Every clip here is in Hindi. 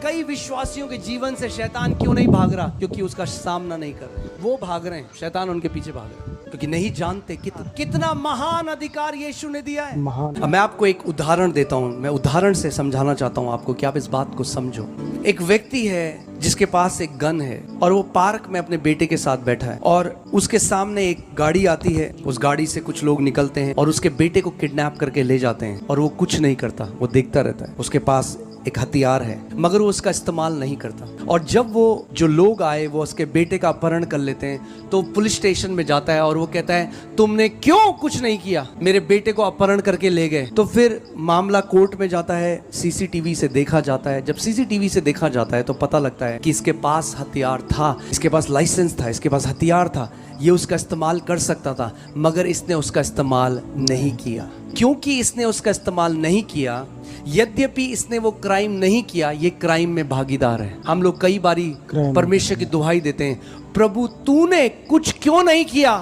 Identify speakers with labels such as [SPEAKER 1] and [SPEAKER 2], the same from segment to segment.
[SPEAKER 1] कई विश्वासियों के जीवन से शैतान क्यों नहीं भाग रहा? क्योंकि उसका सामना नहीं कर रहे। वो भाग रहे हैं, शैतान उनके पीछे भाग रहा है, क्योंकि नहीं जानते कितना महान अधिकार यीशु ने दिया है। अब मैं आपको एक उदाहरण देता हूँ, मैं उदाहरण से समझाना चाहता हूँ आपको कि आप इस बात को समझो। एक व्यक्ति है जिसके पास एक गन है और वो पार्क में अपने बेटे के साथ बैठा है और उसके सामने एक गाड़ी आती है। उस गाड़ी से कुछ लोग निकलते हैं और उसके बेटे को किडनैप करके ले जाते हैं और वो कुछ नहीं करता, वो देखता रहता है। उसके पास एक हथियार है मगर वो उसका इस्तेमाल नहीं करता। और जब वो जो लोग आए वो उसके बेटे का अपहरण कर लेते हैं तो पुलिस स्टेशन में जाता है और वो कहता है तुमने क्यों कुछ नहीं किया, मेरे बेटे को अपहरण करके ले गए। तो फिर मामला कोर्ट में जाता है, सीसीटीवी से देखा जाता है। जब सीसीटीवी से देखा जाता है तो पता लगता है कि इसके पास हथियार था, इसके पास लाइसेंस था, इसके पास हथियार था, ये उसका इस्तेमाल कर सकता था, मगर इसने उसका इस्तेमाल नहीं किया। क्योंकि इसने उसका इस्तेमाल नहीं किया, यद्यपि इसने वो क्राइम नहीं किया, ये क्राइम में भागीदार है। हम लोग कई बारी परमेश्वर की दुहाई देते हैं, प्रभु तूने कुछ क्यों नहीं किया?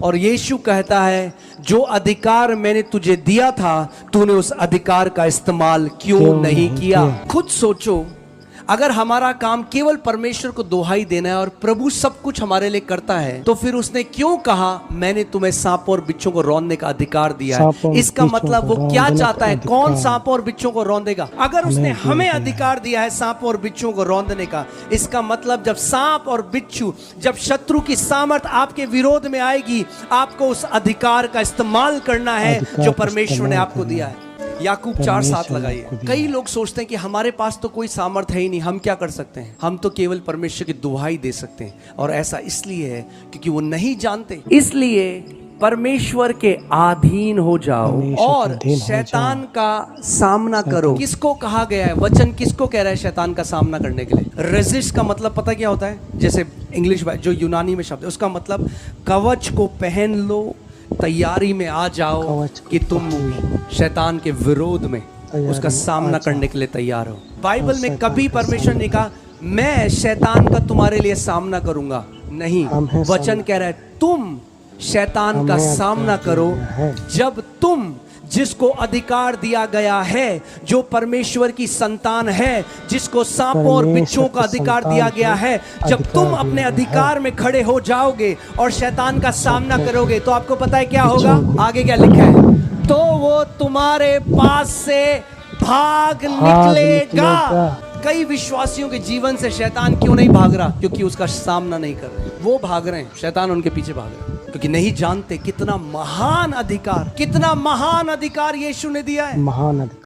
[SPEAKER 1] और यीशु कहता है जो अधिकार मैंने तुझे दिया था तूने उस अधिकार का इस्तेमाल क्यों नहीं किया? खुद सोचो, अगर हमारा काम केवल परमेश्वर को दुहाई देना है और प्रभु सब कुछ हमारे लिए करता है, तो फिर उसने क्यों कहा मैंने तुम्हें सांपों और बिच्छों को रौंदने का अधिकार दिया है? इसका मतलब वो क्या चाहता है? कौन सांपों और बिच्छों को रौंदेगा? अगर उसने हमें अधिकार दिया है सांपों और बिच्छों को रौंदने का, इसका मतलब जब सांप और बिच्छू, जब शत्रु की सामर्थ आपके विरोध में आएगी, आपको उस अधिकार का इस्तेमाल करना है जो परमेश्वर ने आपको दिया है। याकूब 4:7 लगाइए। कई लोग सोचते हैं कि हमारे पास तो कोई सामर्थ है ही नहीं, हम क्या कर सकते हैं? हम तो केवल परमेश्वर की दुहाई दे सकते हैं। और ऐसा इसलिए है क्योंकि वो नहीं जानते। इसलिए परमेश्वर के अधीन हो जाओ और शैतान का सामना करो। किसको कहा गया है? वचन किसको कह रहा है शैतान का सामना करने के लिए? रेजिस्ट का मतलब पता क्या होता है? जैसे इंग्लिश जो यूनानी में शब्द है उसका मतलब कवच को पहन लो, तैयारी में आ जाओ कि तुम शैतान के विरोध में उसका सामना करने के लिए तैयार हो। बाइबल में कभी परमेश्वर ने कहा मैं शैतान का तुम्हारे लिए सामना करूंगा, नहीं। वचन कह रहा है तुम शैतान का सामना करो जब तुम जिसको अधिकार दिया गया है, जो परमेश्वर की संतान है, जिसको सांपों और बिच्छों का अधिकार दिया गया है, जब तुम अपने अधिकार में खड़े हो जाओगे और शैतान का सामना करोगे तो आपको पता है क्या होगा? आगे क्या लिखा है? तो वो तुम्हारे पास से भाग निकलेगा। कई विश्वासियों के जीवन से शैतान क्यों नहीं भाग रहा? क्योंकि उसका सामना नहीं कर रहे। वो भाग रहे हैं, शैतान उनके पीछे भाग रहा है, क्योंकि नहीं जानते कितना महान अधिकार यीशु ने दिया है। महान अधिकार।